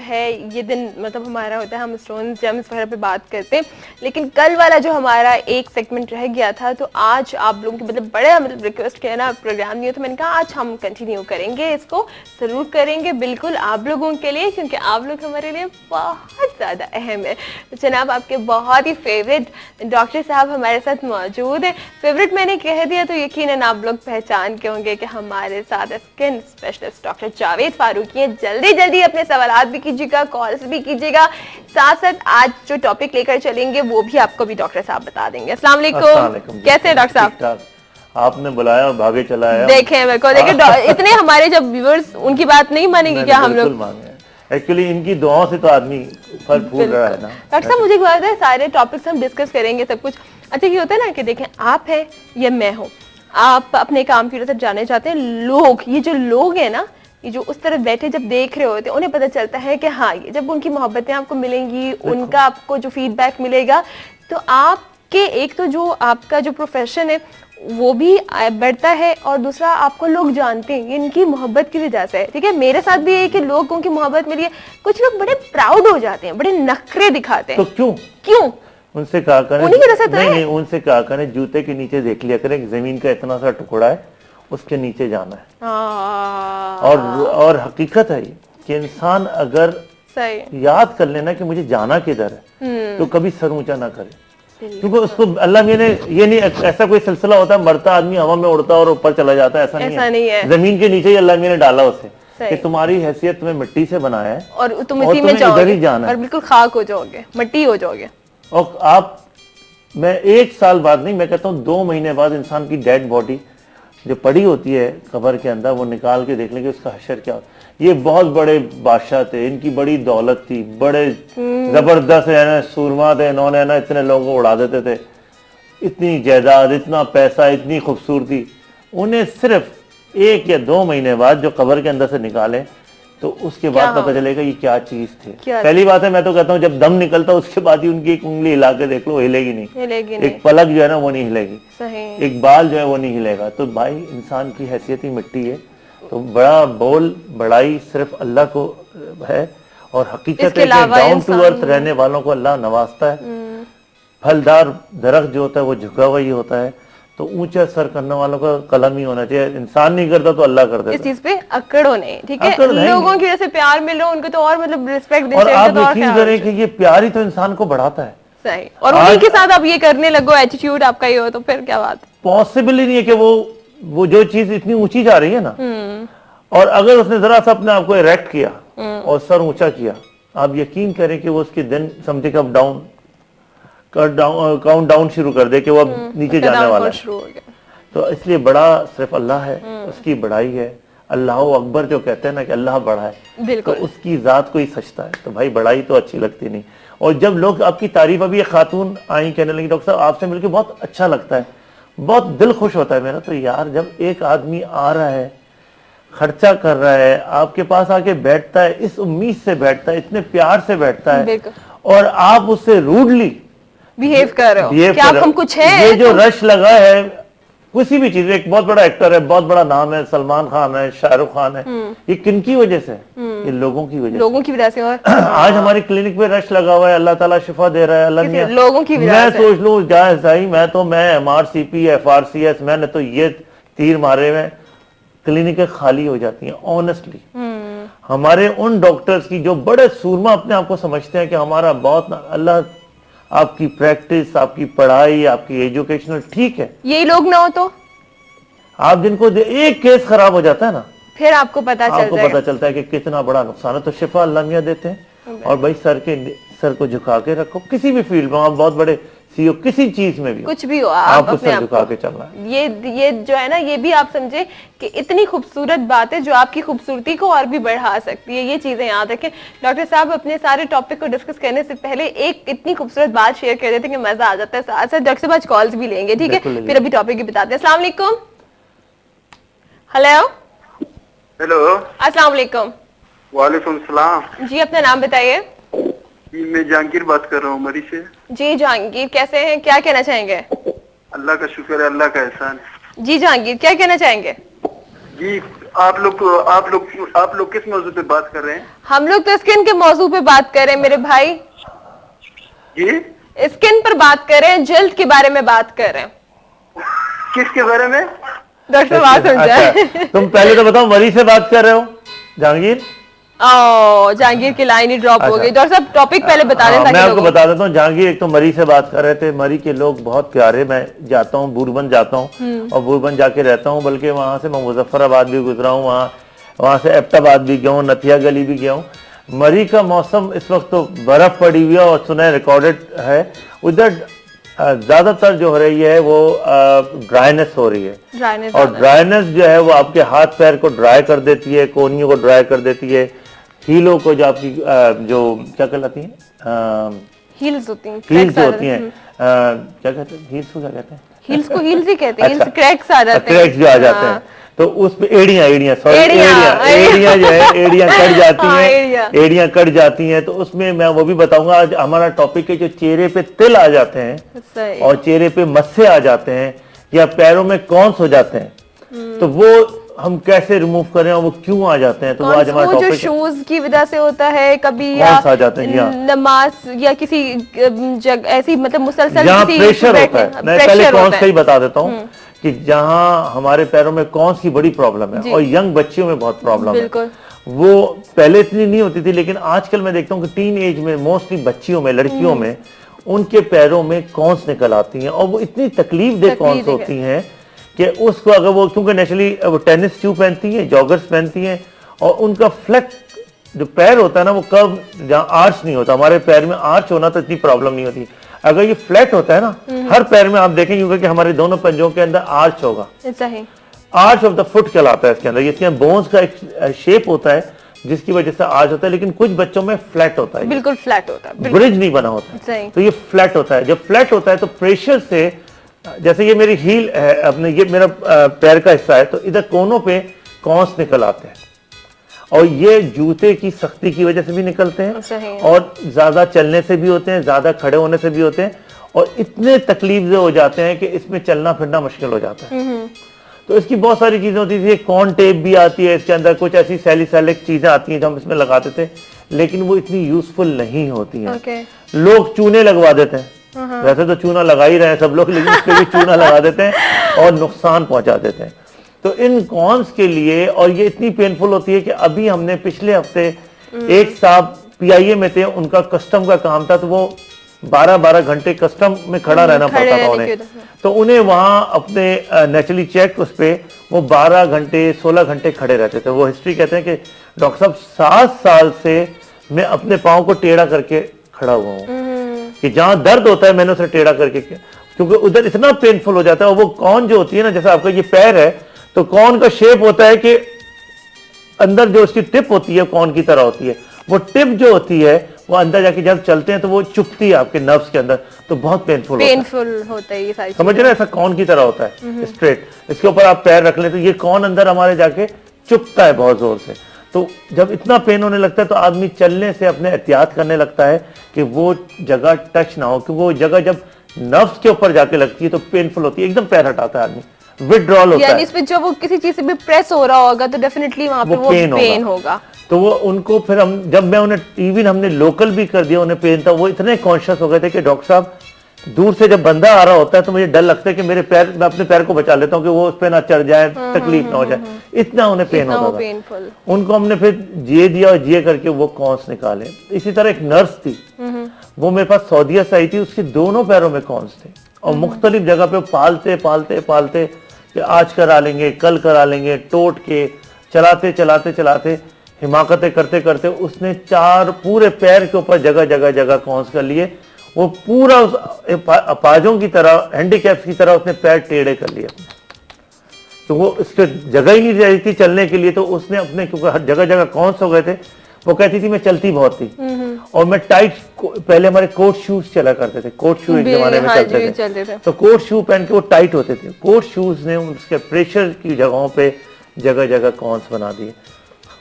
है ये दिन मतलब हमारा होता है, हम स्टोन जेम्स वगैरह पे बात करते हैं, लेकिन कल वाला जो हमारा एक सेगमेंट रह गया था, तो आज आप लोगों की मतलब बड़े मतलब रिक्वेस्ट किया ना प्रोग्राम नहीं हो, तो मैंने कहा आज हम कंटिन्यू करेंगे, इसको ज़रूर करेंगे बिल्कुल आप लोगों के लिए, क्योंकि आप लोग हमारे लिए बहुत ज़्यादा अहम है। तो जनाब आपके बहुत ही फेवरेट डॉक्टर साहब हमारे साथ मौजूद है। फेवरेट मैंने कह दिया तो यकीनन आप लोग पहचान के होंगे कि हमारे साथ skin specialist doctor Javed Farooqui हैं। जल्दी जल्दी अपने सवालात भी कीजिएगा, कॉल्स भी कीजिएगा, साथ साथ आज जो टॉपिक लेकर चलेंगे वो भी आपको भी डॉक्टर साहब बता देंगे। अस्सलाम वालेकुम, कैसे हैं डॉक्टर साहब? आपने बुलाया और भागे चला आया। देखें मेरे को, देखें इतने हमारे जब व्यूअर्स उनकी बात नहीं मानेंगे क्या हम लोग? एक्चुअली इनकी दुआओं से तो आदमी फल फूल रहा है ना। डॉक्टर साहब मुझे एक बात है, सारे टॉपिक्स हम डिस्कस करेंगे सब कुछ। अच्छा ये होता है ना कि देखें आप है या मैं हूँ, आप अपने काम की तरफ जाने चाहते हैं, लोग ये जो लोग हैं ना, ये जो उस तरफ बैठे जब देख रहे होते हैं उन्हें पता चलता है कि हाँ ये जब उनकी मोहब्बतें आपको मिलेंगी, उनका आपको जो फीडबैक मिलेगा, तो आपके एक तो जो आपका जो प्रोफेशन है वो भी बढ़ता है, और दूसरा आपको लोग जानते हैं इनकी मोहब्बत की वजह से। ठीक है, मेरे साथ भी है कि लोगों की मोहब्बत मिली है, कुछ लोग बड़े प्राउड हो जाते हैं, बड़े नखरे दिखाते हैं। तो क्यों क्यों उनसे कहा करें, उन्हीं की वजह से तो नहीं, उनसे कहा करें जूते के नीचे देख लिया करें, जमीन का इतना सा टुकड़ा है उसके नीचे जाना है। और हकीकत है कि इंसान अगर सही याद कर लेना कि मुझे जाना किधर है, तो कभी सर ऊंचा ना करे, क्योंकि उसको अल्लाह ने ये नहीं, ऐसा कोई सिलसिला होता है मरता आदमी हवा में उड़ता और ऊपर चला जाता है, ऐसा नहीं है। जमीन के नीचे ही अल्लाह ने डाला उसे कि तुम्हारी हैसियत तुम्हें मिट्टी से बनाया है और तुम इसी में जाओगे, इधर ही जाना है, और बिल्कुल खाक हो जाओगे, मिट्टी हो जाओगे। और आप, मैं 1 साल बाद नहीं, मैं कहता हूँ 2 महीने बाद इंसान की डेड बॉडी जो पड़ी होती है कब्र के अंदर, वो निकाल के देख लेंगे उसका हशर क्या होता है। ये बहुत बड़े बादशाह थे, इनकी बड़ी दौलत थी, बड़े जबरदस्त है ना सूरमा थे, इन्होंने ना इतने लोगों को उड़ा देते थे, इतनी जायदाद, इतना पैसा, इतनी खूबसूरती, उन्हें सिर्फ 1 या 2 महीने बाद जो कब्र के अंदर से निकाले तो उसके बाद पता चलेगा ये क्या चीज थी। पहली बात है, मैं तो कहता हूँ जब दम निकलता उसके बाद ही उनकी एक उंगली हिला के देख लो, हिलेगी नहीं। एक पलक जो है ना वो नहीं हिलेगी, एक बाल जो है वो नहीं हिलेगा। तो भाई इंसान की हैसियत ही मिट्टी है, तो बड़ा बोल बड़ाई सिर्फ अल्लाह को है, और हकीकत है कि डाउन टू अर्थ रहने वालों को अल्लाह नवाजता है। फलदार दरख्त जो होता है वो झुका हुआ ही होता है, तो ऊंचा सर करने वालों का कलम ही होना चाहिए। इंसान नहीं करता तो अल्लाह करता है। इस चीज पे अकड़ होने, ठीक है, लोगों की वजह से प्यार मिल रहा है उनको तो और मतलब रिस्पेक्ट देते हैं। और आप यकीन करें कि ये प्यार ही तो इंसान को बढ़ाता है। सही, और उन्हीं के साथ आप ये करने लगो, एटीट्यूड आपका ये हो, तो फिर क्या बात? पॉसिबल ही नहीं है कि वो जो चीज इतनी ऊंची जा रही है ना, और अगर उसने जरा सा अपने आप को इरेक्ट किया और सर ऊंचा किया, आप यकीन करें कि वो उसके दिन something up down count down शुरू कर दे कि वो अब नीचे जाने वाला है। तो इसलिए बड़ा सिर्फ अल्लाह है, उसकी बड़ाई है। अल्लाह अकबर जो कहते हैं ना कि अल्लाह बड़ा है, तो उसकी जात को ही सचता है, तो भाई बड़ाई तो अच्छी लगती नहीं। और जब लोग आपकी तारीफ, अभी एक खातून आई कहने लगी डॉक्टर साहब आपसे मिलकर बहुत अच्छा लगता है, बहुत दिल खुश होता है मेरा। तो यार जब एक आदमी आ रहा है, खर्चा कर रहा है, आपके पास आके बैठता है, इस उम्मीद से बैठता है, इतने प्यार से बैठता है, और आप उससे रूडली बिहेव कर रहे हो, क्या हम कुछ है? ये जो रश लगा है किसी भी चीज, एक बहुत बड़ा एक्टर है, बहुत बड़ा नाम है, सलमान खान है, शाहरुख खान है, ये किनकी वजह से? ये लोगों की वजह से। और आज हमारी क्लिनिक पे रश लगा हुआ है, अल्लाह ताला शिफा दे रहा है, अल्लाह ने लोगों की वजह मैं सोच लूं सही, मैं MRCP FRCS, मैंने तो ये तीर मारे हुए, क्लिनिकें खाली हो जाती हैं ऑनेस्टली। हमारे उन डॉक्टर्स की जो बड़े सूरमा अपने आप को समझते हैं कि हमारा बहुत, अल्लाह आपकी प्रैक्टिस, आपकी पढ़ाई, आपकी एजुकेशनल ठीक है, यही लोग ना हो तो आप जिनको एक केस खराब हो जाता है ना, फिर आपको पता चलता है कि कितना बड़ा नुकसान है। तो शिफा अल्लाह मियां देते हैं। और भाई सर को झुका के रखो, किसी भी फील्ड में, आप बहुत बड़े CEO किसी चीज में भी कुछ भी हो, आपको सर झुका के चलना है। ये जो है ना, ये भी आप समझे कि इतनी खूबसूरत बात है जो आपकी खूबसूरती को और भी बढ़ा सकती है। ये चीजें याद रखें। डॉक्टर साहब अपने सारे टॉपिक को डिस्कस करने से पहले एक इतनी खूबसूरत बात शेयर कर देते हैं कि मजा आ जाता है। साथ साथ डॉक्टर साहब आज कॉल्स भी लेंगे, ठीक है? फिर अभी टॉपिक भी बताते हैं। अस्सलाम वालेकुम। हेलो अस्सलाम वालेकुम। वालेकुम सलाम जी, अपना नाम बताइए। मैं जहांगीर बात कर रहा हूँ मरी से। जी जहांगीर, कैसे हैं, क्या कहना चाहेंगे? अल्लाह का शुक्र है, अल्लाह का एहसान है। जी जहांगीर, क्या कहना चाहेंगे? जी आप लोग किस मौजूद पे बात कर रहे हैं? हम लोग तो स्किन के मौजू पे बात कर रहे हैं मेरे भाई। जी, स्किन पर बात कर रहे हैं, जल्द के बारे में बात कर रहे हैं। किसके बारे में? डॉक्टर साहब बात सुन जाए। अच्छा, तुम पहले तो बताओ मरीज से बात कर रहे हो जहांगीर? जहांगीर की लाइन ही ड्रॉप हो गई। डॉक्टर साहब टॉपिक पहले बता दें। मैं आपको बता देता हूँ, जहांगीर एक तो मरी से बात कर रहे थे। मरी के लोग बहुत प्यारे, मैं जाता हूँ बुरबन जाता हूँ और बुरबन जाके रहता हूँ, बल्कि वहां से मैं मुजफ्फराबाद भी गुजरा हूँ, वहां से एबटाबाद भी गया हूँ, नथिया गली भी गया हूँ। मरी का मौसम इस वक्त तो बर्फ पड़ी हुई है और सुना रिकॉर्डेड है उधर ज्यादातर जो हो रही है वो ड्राइनेस हो रही है। और ड्राइनेस जो है वो आपके हाथ पैर को ड्राई कर देती है, कोहनियों को ड्राई कर देती है, हीलों को जो आपकी जो क्या कहलाती है, हील्स होती हैं, हील्स होती हैं, क्या कहते हैं हील्स को, क्या कहते हैं? हील्स को हील्स ही कहते हैं। अच्छा, क्रैक्स आ जाते हैं, क्रैक्स जो आ जाते हैं, तो उसमें एड़ियां जो है एड़ियां कट जाती हैं, एड़ियां कट जाती हैं। तो उसमें मैं वो भी बताऊंगा। आज हमारा टॉपिक है जो चेहरे पे तिल आ जाते हैं और चेहरे पे मस्से आ जाते हैं या पैरों में कॉन्स हो जाते हैं, तो वो हम कैसे रिमूव करें और वो क्यों आ जाते हैं। तो वो आज हमारा टॉपिक है। शूज की वजह से होता है कभी, या आ जाते हैं, नमाज या किसी जगह ऐसी, मतलब मुसलसल जहाँ प्रेशर होता है। मैं पहले कॉन्स का ही बता देता हूँ कि जहाँ हमारे पैरों में कॉन्स की बड़ी प्रॉब्लम है और यंग बच्चियों में बहुत प्रॉब्लम है। वो पहले इतनी नहीं होती थी, लेकिन आजकल मैं देखता हूँ कि टीन एज में मोस्टली बच्चियों में, लड़कियों में, उनके पैरों में कॉन्स निकल आती हैं और वो इतनी तकलीफ दे कॉन्स होती हैं कि उसको अगर वो, क्योंकि नेचुरली वो टेनिस शू पहनती हैं, जॉगर्स पहनती हैं और उनका फ्लैट जो पैर होता है ना, वो कर्व, जहाँ आर्च नहीं होता। हमारे पैर में आर्च होना तो इतनी प्रॉब्लम नहीं होती। अगर ये फ्लैट होता है ना, हर पैर में आप देखेंगे क्योंकि हमारे दोनों पंजों के अंदर आर्च होगा, आर्च ऑफ द फुट कहलाता है इसके अंदर। इसके अंदर बोन्स का एक शेप होता है जिसकी वजह से आर्च होता है, लेकिन कुछ बच्चों में फ्लैट होता है, बिल्कुल फ्लैट होता है, ब्रिज नहीं बना होता है। तो ये फ्लैट होता है। जब फ्लैट होता है तो प्रेशर से, जैसे ये मेरी हील है अपने, ये मेरा पैर का हिस्सा है, तो इधर कोनों पे कॉन्स निकल आते हैं और ये जूते की सख्ती की वजह से भी निकलते हैं और ज्यादा चलने से भी होते हैं, ज्यादा खड़े होने से भी होते हैं और इतने तकलीफ हो जाते हैं कि इसमें चलना फिरना मुश्किल हो जाता है। तो इसकी बहुत सारी चीजें होती थी। कॉर्न टेप भी आती है इसके अंदर, कुछ ऐसी सैलिसिलिक चीजें आती हैं जो हम इसमें लगाते थे, लेकिन वो इतनी यूजफुल नहीं होती हैं। लोग चूने लगवा देते हैं, वैसे तो चूना लगा ही रहे हैं सब लोग, लेकिन इसके भी चूना लगा देते हैं और नुकसान पहुंचा देते हैं। तो इन कॉन्स के लिए, और ये इतनी पेनफुल होती है कि अभी हमने पिछले हफ्ते एक साहब PIA में थे, उनका कस्टम का काम था, तो वो 12-12 घंटे कस्टम में खड़ा रहना पड़ता था उन्हें। तो उन्हें वहां अपने नेचुरली चेक उस पे वो 12 घंटे 16 घंटे खड़े रहते थे। वो हिस्ट्री कहते हैं कि डॉक्टर साहब 7 साल से मैं अपने पाँव को टेढ़ा करके खड़ा हुआ हूँ, कि जहां दर्द होता है मैंने उसे टेढ़ा करके, क्योंकि उधर इतना पेनफुल हो जाता है। और वो कॉन जो होती है ना, जैसे आपका ये पैर है, तो कॉन का शेप होता है कि अंदर जो उसकी टिप होती है कॉन की तरह होती है, वो टिप जो होती है वो अंदर जाके जब चलते हैं तो वो चुभती है आपके नर्व्स के अंदर, तो बहुत पेनफुल होता है ये सारी, समझ रहे हैं? ऐसा कॉन की तरह होता है स्ट्रेट, इसके ऊपर आप पैर रख ले तो ये कॉन अंदर हमारे जाके चुभता है बहुत जोर से। तो जब इतना पेन होने लगता है तो आदमी चलने से अपने एहतियात करने लगता है कि वो जगह टच ना हो, क्योंकि वो जगह जब नर्व्स के ऊपर जाके लगती है तो पेनफुल होती है, एकदम पैर हटाता है आदमी, विथड्रॉल होता है। इस पे जब वो किसी चीज से भी प्रेस हो रहा होगा तो डेफिनेटली वहां पे वो पेन होगा। तो वो उनको फिर हम, जब मैं उन्हें इवन हमने लोकल भी कर दिया, उन्हें पेन था, वो इतने कॉन्शियस हो गए थे कि डॉक्टर साहब दूर से जब बंदा आ रहा होता है तो मुझे डर लगता है कि मेरे पैर, मैं अपने पैर को बचा लेता हूँ कि वो उस पर ना चढ़ जाए, तकलीफ ना हो जाए, इतना उन्हें पेन होता था। उनको हमने फिर जिए दिया और जिए करके वो कॉन्स निकाले। इसी तरह एक नर्स थी, वो मेरे पास सऊदीया से आई थी, उसके दोनों पैरों में कॉन्स थे और मुख्तलिफ जगह पे पालते पालते पालते कि आज करा लेंगे, कल करा लेंगे, टोट के चलाते चलाते चलाते हिमाकतें करते करते उसने 4 पूरे पैर के ऊपर जगह जगह जगह कॉन्स कर लिए। वो पूरा उस अपाजों की तरह, हैंडीकैप्स की तरह उसने पैर टेढ़े कर लिए, तो वो उसके जगह ही नहीं रही थी चलने के लिए। तो उसने अपने, क्योंकि हर जगह जगह कॉन्स हो गए थे, वो कहती थी मैं चलती बहुत थी और मैं टाइट, पहले हमारे कोट शूज चला करते थे, कोट शू एक जमाने में चलते थे, तो कोट शू पहन के वो टाइट होते थे। कोट शूज ने उसके प्रेशर की जगहों पे जगह जगह कॉन्स बना दिए।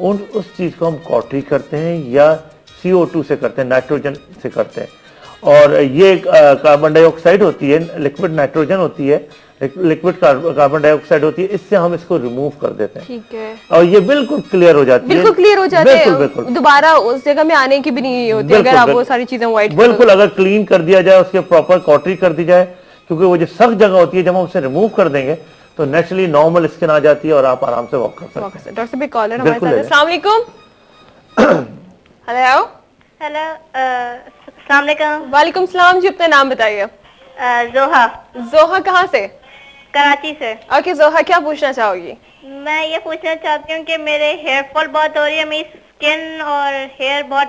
उस चीज को हम कॉटरी करते हैं या CO2 से करते हैं, नाइट्रोजन से करते हैं। और ये कार्बन डाइऑक्साइड होती है, लिक्विड नाइट्रोजन होती है, लिक्विड कार्बन डाइऑक्साइड होती है, इससे हम इसको रिमूव कर देते हैं। ठीक है। और ये बिल्कुल क्लियर हो जाती है, बिल्कुल क्लियर हो जाते बिल्कुल हैं, बिल्कुल दोबारा उस जगह में आने की भी नहीं होती अगर आप वो सारी चीजें अवॉइड करो। बिल्कुल अगर क्लीन कर दिया जाए, उसके प्रॉपर कॉटरी कर दी जाए, क्योंकि वो जो सख्त जगह होती है जब हम उसे रिमूव कर देंगे तो नेचुरली नॉर्मल स्किन आ जाती है और आप आराम से वॉक कर सकते हैं। डॉक्टर साहब एक कॉलर हमारे बिल्कुल साथ है। है। अस्सलाम वालेकुम। हेलो। हेलो, अस्सलाम वालेकुम। वालेकुम सलाम जी, अपना नाम बताइए। जोहा, जोहा कहाँ से? कराची से। ओके जोहा, क्या पूछना चाहोगी? मैं ये पूछना चाहती हूँ कि मेरे हेयर फॉल बहुत हो रही है, मेरी स्किन और हेयर बहुत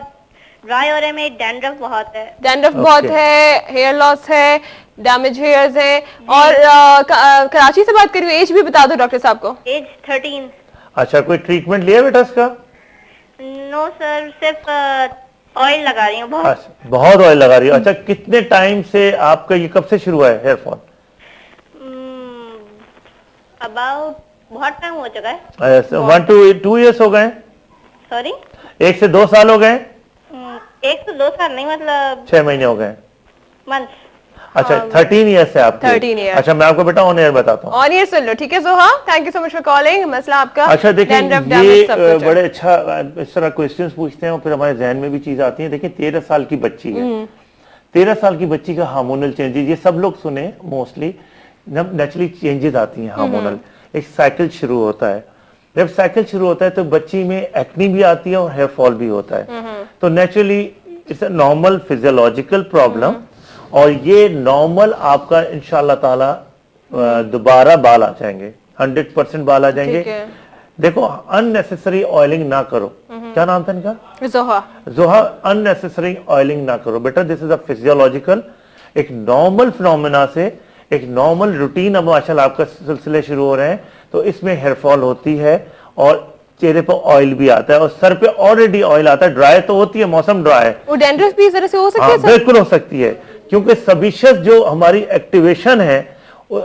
ड्राई हो रहे हैं, मेरी डैंड्रफ बहुत है। डैंड्रफ बहुत है, हेयर लॉस है, डैमेज हेयर्स है, और कराची से बात करिए। एज भी बता दो डॉक्टर साहब को। एज 13। अच्छा, कोई ट्रीटमेंट लिया बेटा इसका? नो सर, सिर्फ ऑयल लगा रही हूँ बहुत। अच्छा, बहुत ऑयल लगा रही हो। अच्छा, कितने टाइम से आपका ये कब से शुरू हुआ है हेयर फॉल? अबाउट बहुत टाइम हो चुका है। 1 to 2 years हो गए? सॉरी, 1 से 2 साल हो गए? 1 से 2 साल नहीं, मतलब 6 महीने हो गए। मंथ्स। अच्छा, 13 ईयर्स है आपकी। 13 years। अच्छा, मैं आपको बेटा ऑन एयर बताता हूँ। ऑन ईयर सुन लो, ठीक है जोहा। Thank you so much for calling. मसला आपका अच्छा देखिए, dandruff, ये damage, सब कुछ है। बड़े अच्छा इस तरह क्वेश्चंस पूछते हैं और फिर हमारे जहन में भी चीज आती है। देखिए 13 साल की बच्ची है, 13 साल की बच्ची का हार्मोनल चेंजेस, ये सब लोग सुने मोस्टली, जब नेचुरली चेंजेस आती हैं हार्मोनल, एक साइकिल शुरू होता है। जब साइकिल शुरू होता है तो बच्ची में एक्नी भी आती है और हेयर फॉल भी होता है। तो naturally it's a normal physiological problem, और ये नॉर्मल आपका इंशाल्लाह ताला दोबारा बाल आ जाएंगे, 100% बाल आ जाएंगे। ठीक है। देखो, अननेसेसरी ऑयलिंग ना करो। क्या नाम था इनका? जोहा। जोहा, अननेसेसरी ऑयलिंग ना करो बेटा। दिस इज अ फिजियोलॉजिकल, एक नॉर्मल फिनोमेना से एक नॉर्मल रूटीन अब माशाल्लाह आपका सिलसिले शुरू हो रहे हैं, तो इसमें हेयर फॉल होती है और चेहरे पर ऑयल भी आता है और सर पे ऑलरेडी ऑयल आता है। ड्राई तो होती है, मौसम ड्राई है। वो डैंड्रफ भी इस तरह से हो सकती हाँ, है सर? बिल्कुल हो सकती है, क्योंकि सबीशस जो हमारी एक्टिवेशन है,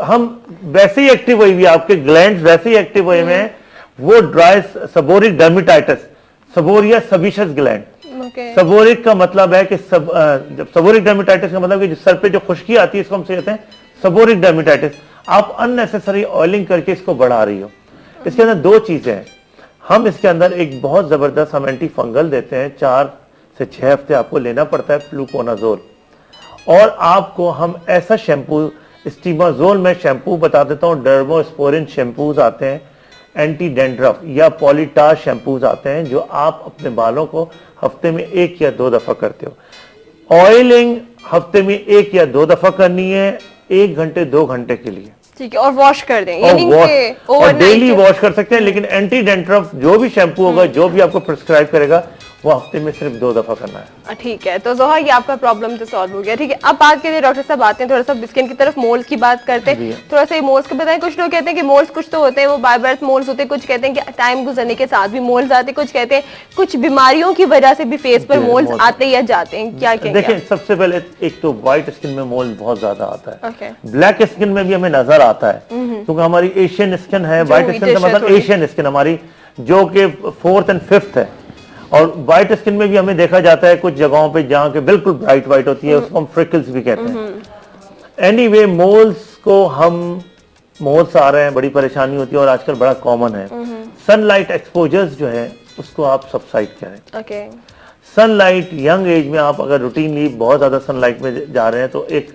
हम वैसे ही एक्टिव हुई हुई, आपके ग्लैंड्स वैसे ही एक्टिव हुए हुए हैं। वो ड्राई सबोरिक डर्मेटाइटिस, सबोरिया सबीशस ग्लैंड। सबोरिक का मतलब है कि सबोरिक डर्मेटाइटिस का मतलब कि जो सर पे जो खुश्की आती है, इसको हम कहते हैं सबोरिक डर्मेटाइटिस। आप अननेसेसरी ऑयलिंग करके इसको बढ़ा रही हो। इसके अंदर 2 चीजें हैं। हम इसके अंदर एक बहुत जबरदस्त हम एंटी फंगल देते हैं, 4 से 6 हफ्ते आपको लेना पड़ता है, फ्लूकोनाजोल। और आपको हम ऐसा शैम्पू, स्टीमाजोल में शैम्पू बता देता हूँ, डर्मोस्पोरिन शैम्पूज आते हैं, एंटी डेंड्रफ या पॉलीटार शैम्पूज आते हैं, जो आप अपने बालों को हफ्ते में 1 या 2 दफा करते हो। ऑयलिंग हफ्ते में 1 या 2 दफा करनी है, 1 घंटे 2 घंटे के लिए। ठीक है, और वॉश कर दें, और डेली वॉश कर सकते हैं। लेकिन एंटी डेंड्रफ जो भी शैम्पू होगा, जो भी आपको प्रिस्क्राइब करेगा, वो हफ्ते में सिर्फ 2 दफा करना है। ठीक है, तो जोहा ये आपका प्रॉब्लम तो सॉल्व हो गया। ठीक है, अब बात के लिए डॉक्टर साहब आते हैं थोड़ा सा स्किन की तरफ, मोल्स की बात करते हैं। थोड़ा सा मोल्स को बताएं। कुछ लोग कहते हैं कि मोल्स कुछ तो होते हैं वो बाय बर्थ मोल्स होते हैं, कुछ कहते हैं कि टाइम गुजरने के साथ भी मोल्स आते हैं, कुछ कहते हैं कुछ बीमारियों की वजह से भी फेस पर मोल्स आते या जाते हैं। क्या कहेंगे? देखिए, सबसे पहले एक तो व्हाइट स्किन में मोल बहुत ज्यादा आता है। ओके। ब्लैक स्किन में भी हमें नजर आता है, क्योंकि हमारी एशियन स्किन है। व्हाइट स्किन का मतलब एशियन स्किन हमारी, जो कि 4th and 5th है। और व्हाइट स्किन में भी हमें देखा जाता है कुछ जगहों पे जहां के बिल्कुल ब्राइट व्हाइट होती है, उसको हम फ्रिकल्स भी कहते हैं। एनीवे, मोल्स आ रहे हैं, बड़ी परेशानी होती है और आजकल बड़ा कॉमन है। सनलाइट एक्सपोजर्स जो है उसको आप सबसाइड करें। ओके। सनलाइट, यंग एज में आप अगर रूटीनली बहुत ज्यादा सनलाइट में जा रहे हैं, तो एक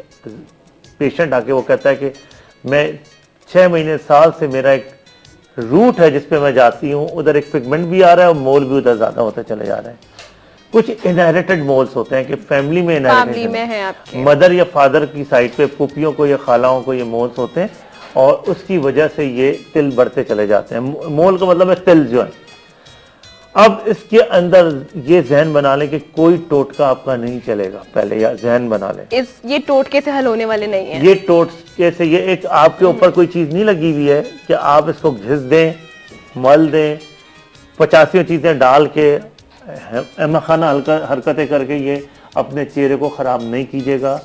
पेशेंट आके वो कहता है कि मैं 6 महीने साल से मेरा एक रूट है जिसपे मैं जाती हूँ, उधर एक पिगमेंट भी आ रहा है और मोल भी उधर ज्यादा होते चले जा रहे हैं। कुछ इनहेरिटेड मोल्स होते हैं कि फैमिली में फैमिली में है आपके, मदर या फादर की साइड पे फूफियों को या खालाओं को ये मोल्स होते हैं, और उसकी वजह से ये तिल बढ़ते चले जाते हैं। मोल का मतलब है तिल जो है। अब इसके अंदर ये जहन बना लें कि कोई टोटका आपका नहीं चलेगा, पहले या जहन बना लें। ये टोटके से हल होने वाले नहीं है। ये टोटके से, ये एक आपके ऊपर कोई चीज नहीं लगी हुई है कि आप इसको घिस दें, मल दें, 85 चीजें डाल के अहमखाना हरकतें करके ये अपने चेहरे को खराब नहीं कीजिएगा।